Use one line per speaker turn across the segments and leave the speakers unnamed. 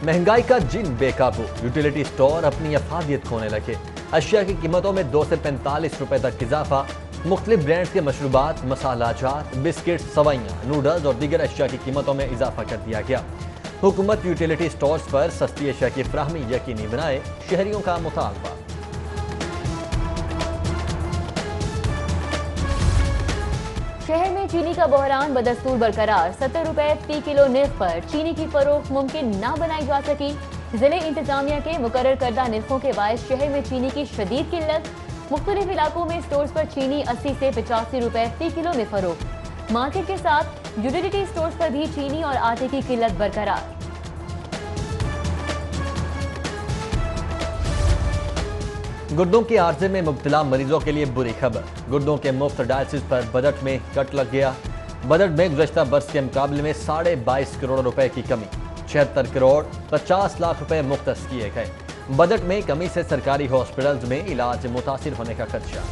महंगाई का जिन बेकाबू, यूटिलिटी स्टोर अपनी अफादियत खोने लगे। अशिया की कीमतों में 2 से 45 रुपए तक इजाफा। मुख्तलिफ ब्रांड्स के मशरूबात, मसाला जात, बिस्किट, सवाइयाँ, नूडल्स और दीगर अशिया की कीमतों में इजाफा कर दिया गया। हुकूमत यूटिलिटी स्टोर्स पर सस्ती अशिया की फराहमी यकीनी बनाए, शहरियों का मुतालबा।
शहर में चीनी का बहरान बदस्तूर बरकरार। 70 रुपए फी किलो निर्ख पर चीनी की फरोख्त मुमकिन न बनाई जा सकी। जिले इंतजामिया के मुकर्रर करदा निर्खों के बायस शहर में चीनी की शदीद किल्लत। मुख्तलिफ इलाकों में स्टोर्स पर चीनी 80 से 85 रुपए फी किलो में फरोख्त। मार्केट के साथ यूटिलिटी स्टोर्स पर भी चीनी और आटे की किल्लत बरकरार।
गुर्दों के आर्जे में मुब्तला मरीजों के लिए बुरी खबर। गुर्दों के मुफ्त डायलिसिस पर बजट में कट लग गया। बजट में गुज़श्ता बरस के मुकाबले में 22.5 करोड़ रुपए की कमी, 76 करोड़ 50 लाख रुपए मुख्तस किए गए। बजट में कमी से सरकारी हॉस्पिटल्स में इलाज मुतासिर होने का खदशा।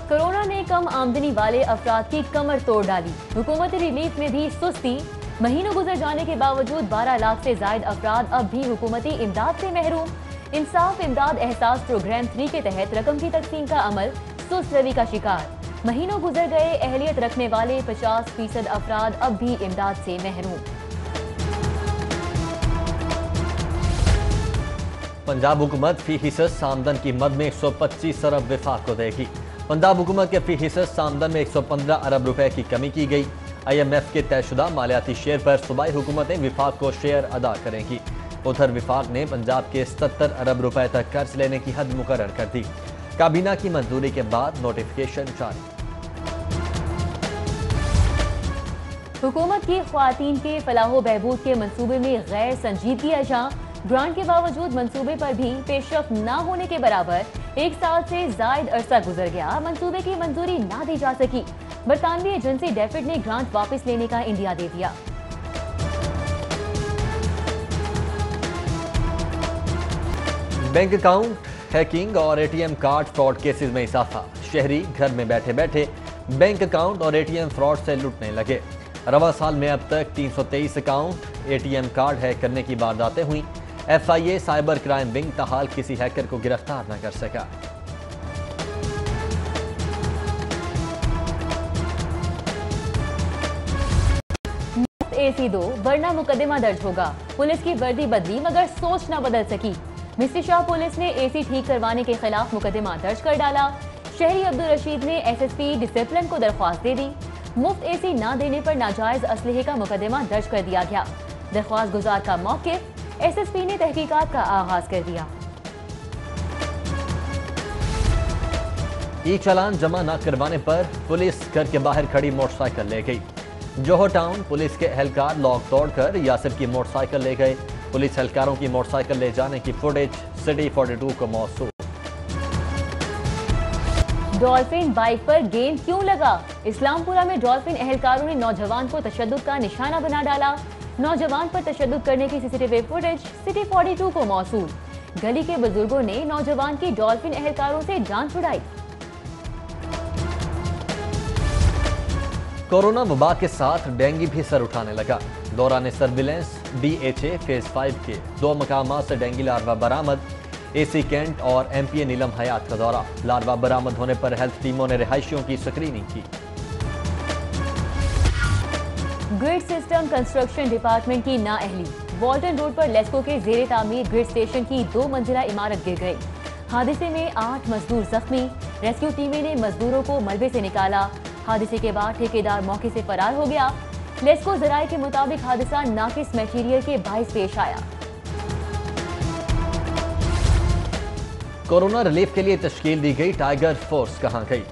कोरोना ने कम आमदनी वाले अफराद की कमर तोड़ डाली। हुकूमती रिलीफ में भी सुस्ती। महीनों गुजर जाने के बावजूद 12 लाख से जायद अफराद अब भी हुकूमती इमदाद से महरूम। इंसाफ इमदाद एहसास प्रोग्राम 3 के तहत रकम की तकसीम का अमल सुस्त रवि का शिकार। महीनों गुजर गए, अहलियत रखने वाले 50% अफराद अब भी इमदाद से महरूम।
पंजाब हुकूमत फी हिस्स आमदन की मद में 125 अरब विफाक को देगी। पंजाब हुकूमत के फी हिस्स आमदन में 115 अरब रुपए की कमी की गई। IMF के तयशुदा मालियाती शेयर पर सूबाई हुकूमतें विफाक को शेयर अदा करेंगी। उधर विफाक ने पंजाब के 77 अरब रुपए तक कर्ज लेने की हद मुकर्रर कर दी। काबीना की मंजूरी के बाद नोटिफिकेशन जारी।
हुकूमत की ख्वातीन के फलाहो बहबूद के मंसूबे में गैर संजीदगी अजा। ग्रांट के बावजूद मंसूबे पर भी पेशरफ्त न होने के बराबर 1 साल से जायद अरसा गुजर गया, मंसूबे की मंजूरी ना दी जा सकी। बरतानवी एजेंसी डेफिड ने ग्रांट वापस लेने का इंदिया दे दिया।
बैंक अकाउंट हैकिंग और ATM कार्ड फ्रॉड केसेस में इजाफा। शहरी घर में बैठे बैठे बैंक अकाउंट और ATM फ्रॉड से लुटने लगे। रवां साल में अब तक 323 अकाउंट, ATM कार्ड हैक करने की वारदातें हुई। FIA साइबर क्राइम विंग ताहाल किसी हैकर को गिरफ्तार न कर सका।
AC 2 वरना मुकदमा दर्ज होगा। पुलिस की वर्दी बदली मगर सोच न बदल सकी। मिस्टर शाह पुलिस ने AC ठीक करवाने के खिलाफ मुकदमा दर्ज कर डाला। शहरी अब्दुल रशीद ने SSP डिसिप्लिन को दरख्वास्त दे दी। मुफ्त AC ना देने पर नाजायज असलहे का मुकदमा दर्ज कर दिया गया। दरख्वास्त गुजार का मौकिफ, SSP ने तहकीकात का आगाज कर दिया।
ई चालान जमा न करवाने पर पुलिस घर के बाहर खड़ी मोटरसाइकिल ले गई। जोहर टाउन पुलिस के एहलकार लॉक तोड़कर यासिर की मोटरसाइकिल ले गए। पुलिस एहलकारों की मोटरसाइकिल ले जाने की फुटेज सिटी 42 को मौसूल।
डॉल्फिन बाइक पर गेंद क्यों लगा? इस्लामपुरा में डॉल्फिन एहलकारों ने नौजवान को तशद्दुद का निशाना बना डाला। नौजवान पर तशद्दुद करने की CCTV फुटेज सिटी 42 को मौसूल। गली के बुजुर्गों ने नौजवान की डॉल्फिन एहलकारों से जान छुड़ाई।
कोरोना वबा के साथ डेंगू भी सर उठाने लगा। दौरान सर्विलेंस DHA फेज 5 के 2 मकामात से डेंगू लार्वा बरामद। AC कैंट और MPA नीलम हयात का दौरा। लार्वा बरामद होने पर हेल्थ टीमों ने रिहायशियों की स्क्रीनिंग की।
ग्रिड सिस्टम कंस्ट्रक्शन डिपार्टमेंट की नाअहली। वॉल्टन रोड पर लेस्को के जेर तामीर ग्रिड स्टेशन की 2 मंजिला इमारत गिर गई। हादसे में 8 मजदूर जख्मी। रेस्क्यू टीमें ने मजदूरों को मलबे से निकाला। हादसे के बाद ठेकेदार मौके से फरार हो गया। लेस्को जराये के मुताबिक हादसा नाकिस मटीरियल के बाइस पेश आया।
कोरोना रिलीफ के लिए तश्कील दी गई टाइगर फोर्स कहां गई?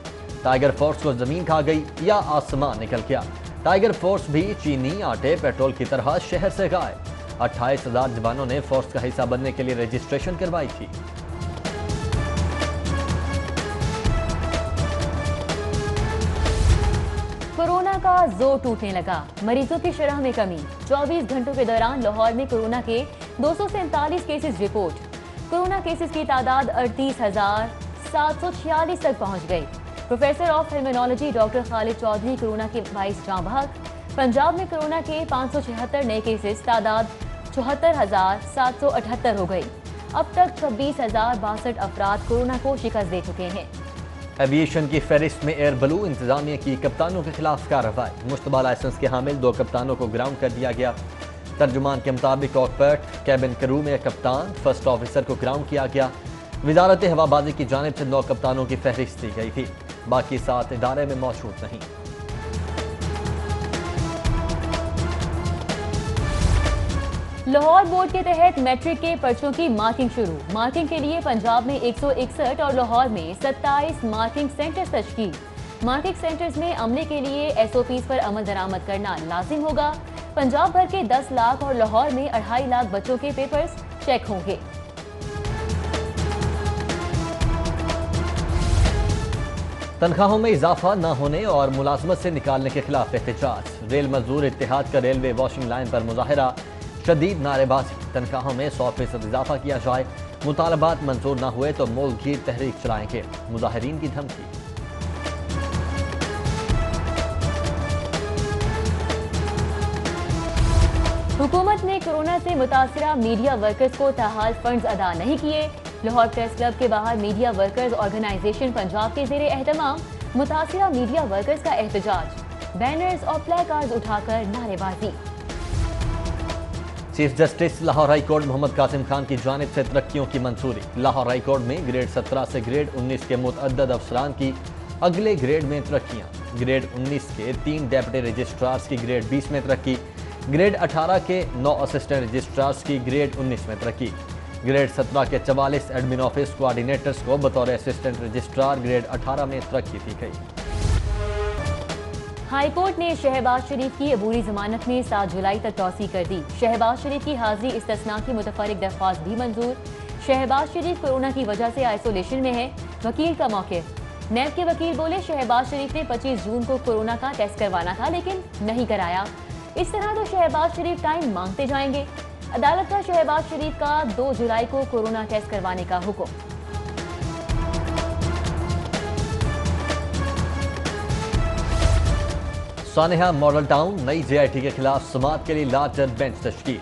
टाइगर फोर्स को जमीन खा गई या आसमान निकल गया? टाइगर फोर्स भी चीनी, आटे, पेट्रोल की तरह शहर से गायब। 28,000 जवानों ने फोर्स का हिस्सा बनने के लिए रजिस्ट्रेशन करवाई थी।
कोरोना का जोर टूटने लगा। मरीजों की शरह में कमी। 24 घंटों के दौरान लाहौर में कोरोना के 247 केसेस रिपोर्ट। कोरोना केसेस की तादाद 38,746 तक पहुंच गई। Professor of pulmonology doctor Khalid Chaudhry corona के 22 जाँ बहक। पंजाब में कोरोना के 576 नए केसेस, तादाद 74,778 हो गई। अब तक 26,062 अफराद कोरोना को शिकस्त दे चुके हैं।
एविएशन की फहरिस्त में एयर ब्लू इंतजामिया की कप्तानों के खिलाफ कार्रवाई। मुश्तबा लाइसेंस के हामिल 2 कप्तानों को ग्राउंड कर दिया गया। तर्जुमान के मुताबिक कॉकपिट कैबिन क्रू में कप्तान फर्स्ट ऑफिसर को ग्राउंड किया गया। वजारत हवाबाजी की जानिब से 9 कप्तानों की फहरिस्त दी गई थी, बाकी 7 इदारे में मौजूद नहीं।
लाहौर बोर्ड के तहत मैट्रिक के पर्चों की मार्किंग शुरू। मार्किंग के लिए पंजाब में 161 और लाहौर में 27 मार्किंग सेंटर्स तश्कील। मार्किंग सेंटर्स में अमले के लिए SOPs पर अमल दरामद करना लाजिम होगा। पंजाब भर के 10 लाख और लाहौर में 2.5 लाख बच्चों के पेपर्स चेक होंगे।
तनख्वाहों में इजाफा न होने और मुलाजमत से निकालने के खिलाफ एहतजाज। रेल मजदूर इत्तेहाद का रेलवे वॉशिंग लाइन पर मुजाहरा, शदीद नारेबाजी। तनख्वाहों में 100% इजाफा किया जाए, मुतालबात मंजूर न हुए तो मुल्कगीर तहरीक चलाएंगे, मुजाहिरीन की धमकी।
हुकूमत ने कोरोना से मुतासरा मीडिया वर्कर्स को ताहाल फंड्स अदा नहीं किए। लाहौर प्रेस क्लब के बाहर मीडिया वर्कर्स ऑर्गेनाइजेशन पंजाब के ज़ेरे एहतमाम मुतासरा मीडिया वर्कर्स का एहतजाज, बैनर्स और प्ले कार्ड्स उठाकर नारेबाजी।
Chief justice Lahore high court Mohammad Qasim Khan की जानिब से तरक्कियों की मंजूरी। लाहौर हाई कोर्ट में ग्रेड 17 से ग्रेड 19 के मुतअद्दद अफसरान की अगले ग्रेड में तरक्कियाँ। ग्रेड 19 के 3 डेप्यूटी रजिस्ट्रार्स की ग्रेड 20 में तरक्की। ग्रेड 18 के 9 असिस्टेंट रजिस्ट्रार्स की ग्रेड 19 में तरक्की। ग्रेड 17 के 44 एडमिन ऑफिस कोऑर्डिनेटर्स को बतौर असिस्टेंट रजिस्ट्रार ग्रेड 18 में तरक्की दी गई।
हाई कोर्ट ने शहबाज शरीफ की अबूरी जमानत में 7 जुलाई तक तौसी कर दी। शहबाज शरीफ की हाजिरी इस्तिस्ना की मुतफरिक दरख्वास्त भी मंजूर। शहबाज शरीफ कोरोना की वजह से आइसोलेशन में है, वकील का मौक़िफ़। नैब के वकील बोले शहबाज शरीफ ने 25 जून को कोरोना का टेस्ट करवाना था लेकिन नहीं कराया। इस तरह तो शहबाज शरीफ टाइम मांगते जाएंगे। अदालत का शहबाज शरीफ का 2 जुलाई को कोरोना टेस्ट करवाने का हुक्म।
सानेहा मॉडल टाउन नई JIT के खिलाफ समाअत के लिए लार्जर बेंच तश्कील।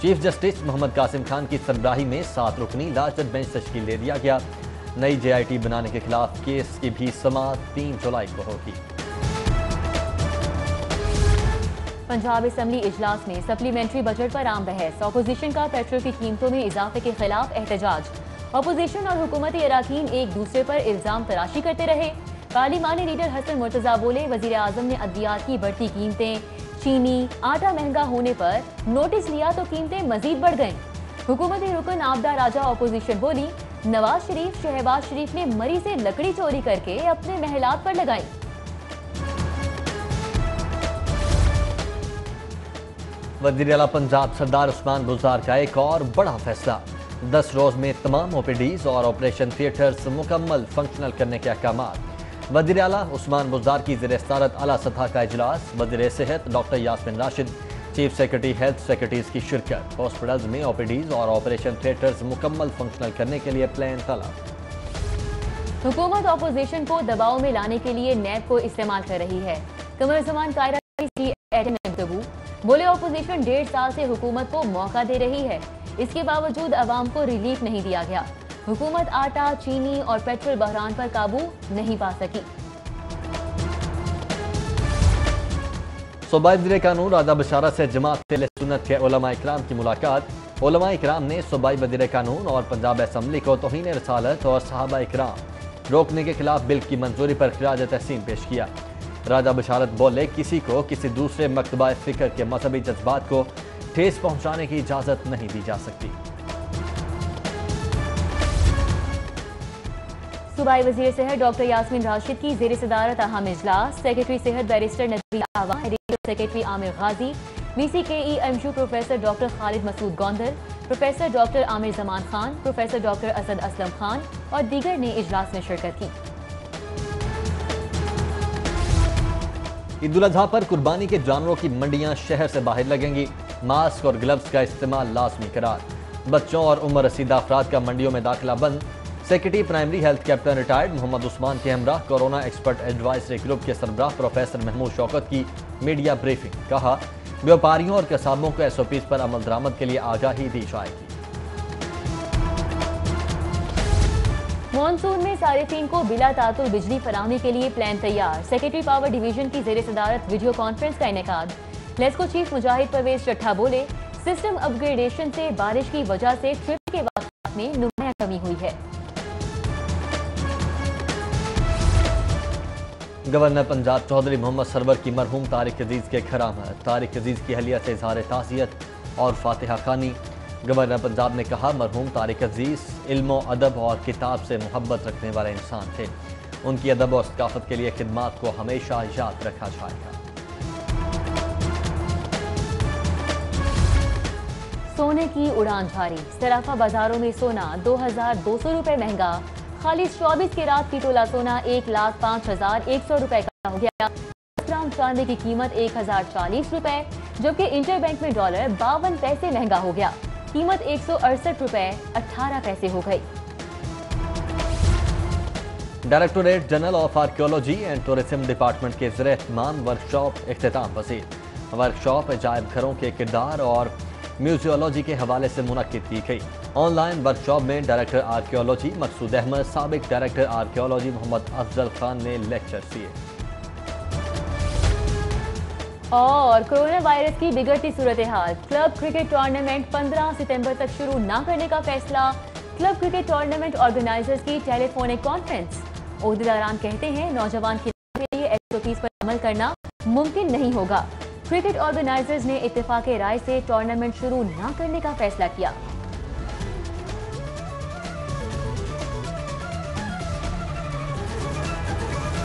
चीफ जस्टिस मोहम्मद कासिम खान की सरबराही में 7 रुकनी लार्जर बेंच तश्कील दे दिया गया। नई JIT बनाने के खिलाफ केस की भी समाअत 3 जुलाई को होगी।
पंजाब असम्बली इजलास में सप्लीमेंट्री बजट पर आम बहस। अपोजिशन का पेट्रोल की कीमतों में इजाफे के खिलाफ एहतजाज। अपोजिशन और हुकूमती अराकीन एक दूसरे पर इल्जाम तराशी करते रहे। पार्लिमानी लीडर हसन मुर्तजा बोले वजीर आजम ने अद्वियात की बढ़ती कीमतें, चीनी, आटा महंगा होने पर नोटिस लिया तो कीमतें मजीद बढ़ गईं। हुकूमती रुकन आबदा राजा अपोजिशन बोली नवाज शरीफ शहबाज शरीफ ने मरी से लकड़ी चोरी करके अपने महलात पर लगाई।
वज़ीर आला पंजाब सरदार उस्मान बुज़दार का एक और बड़ा फैसला। 10 रोज में तमाम OPDs और ऑपरेशन थिएटर्स मुकम्मल फंक्शनल करने के अहकामात। वज़ीर आला उस्मान बुज़दार की ज़ेर सदारत आला सतह का इजलास। वज़ीर सेहत doctor Yasmin Rashid, chief secretary health secretaries की शिरकत। हॉस्पिटल्स में OPDs और ऑपरेशन थिएटर्स मुकम्मल फंक्शनल करने के लिए प्लान तलब।
हुकूमत अपोजिशन को दबाव में लाने के लिए नैब को इस्तेमाल कर रही है। कमर ज़मान कायरा बोले अपोजिशन 1.5 साल से हुकूमत को मौका दे रही है, इसके बावजूद अवाम को रिलीफ नहीं दिया गया। हुकूमत आटा, चीनी और पेट्रोल बहरान पर काबू नहीं पा सकी।
सूबाई वज़ीर कानून राजा बशारत से जमात सुन्नत के उलमा इकराम की मुलाकात। उलमा इकराम ने सूबाई वज़ीर कानून और पंजाब असम्बली को तौहीन रसालत और सहाबा इकराम रोकने के खिलाफ बिल की मंजूरी पर खिराज तहसीन पेश किया। राजा बशारत बोले किसी को किसी दूसरे मकतबा फ़िक्र के मजहबी जज्बात को ठेस पहुंचाने की इजाज़त नहीं दी जा सकती।
सूबाई वज़ीर सेहत डॉक्टर यास्मिन राशिद की ज़ेर सदारत अहम इजलास। सेक्रेटरी सेहत बैरिस्टर नदवी आवा, radio secretary Amir Ghazi, VCKE MSU professor doctor Khalid Masood Gondal, professor doctor Amir Zaman Khan, professor doctor Asad Aslam Khan और दीगर ने इजलास में शिरकत की।
ईद उल अजहा पर कुर्बानी के जानवरों की मंडियां शहर से बाहर लगेंगी। मास्क और ग्लव्स का इस्तेमाल लाजमी करार। बच्चों और उम्र रसीदा अफराद का मंडियों में दाखिला बंद। Secretary primary health captain retired Mohammad Usman के हमरा कोरोना एक्सपर्ट एडवाइजरी ग्रुप के सरबराह प्रोफेसर महमूद शौकत की मीडिया ब्रीफिंग। कहा व्यापारियों और किसानों को SOPs पर अमल दरामद के लिए आगाही दी जाएगी।
मॉनसून में सारिफीन को बिला तातुल बिजली फराहमी के लिए प्लान तैयार। सेक्रेटरी पावर डिवीजन की जेर सदारत वीडियो कॉन्फ्रेंस का इनेकाद। लेस्को चीफ मुजाहिद परवेज चट्ठा बोले, सिस्टम अपग्रेडेशन से बारिश की वजह से ट्रिप के वाक़ात में नुमाया कमी हुई है।
गवर्नर पंजाब चौधरी मोहम्मद सरवर की मरहूम तारिक अजीज के खरामत। तारिक अजीज की अहलिया से इजहार ताज़ियत और फातिहा खानी। गवर्नर पंजाब ने कहा, मरहूम तारिक अजीज इल्म अदब और किताब से मोहब्बत रखने वाले इंसान थे। उनकी अदब और सकाफत के लिए खिदमात को हमेशा याद रखा जाएगा।
सोने की उड़ान जारी। सराफा बाजारों में सोना 2200 रुपए महंगा। खाली 24 के रात की तोला सोना 1,05,100 रुपए का हो गया। 10 ग्राम चांदी की कीमत 1040 रुपए, जबकि इंटरबैंक में डॉलर 52 पैसे महंगा हो गया। कीमत 168 रुपए 18 पैसे हो गई।
Directorate general of archaeology and tourism department के ज़रिए एहतमाम वर्कशॉप इख्तिताम पसीर। वर्कशॉप अजायब घरों के किरदार और म्यूजियोलॉजी के हवाले से मुनक्किद की गई। ऑनलाइन वर्कशॉप में डायरेक्टर आर्कियोलॉजी मकसूद अहमद, साबिक डायरेक्टर आर्कियोलॉजी मोहम्मद अफजल खान ने लेक्चर दिए।
और कोरोना वायरस की बिगड़ती सूरत हाल। क्लब क्रिकेट टूर्नामेंट 15 सितंबर तक शुरू न करने का फैसला। क्लब क्रिकेट टूर्नामेंट ऑर्गेनाइजर्स की टेलीफोनिक कॉन्फ्रेंस। ओहदेदारान कहते हैं, नौजवान खिलाड़ियों के लिए SOPs पर अमल करना मुमकिन नहीं होगा। क्रिकेट ऑर्गेनाइजर्स ने इत्तेफाक राय से टूर्नामेंट शुरू न करने का फैसला किया।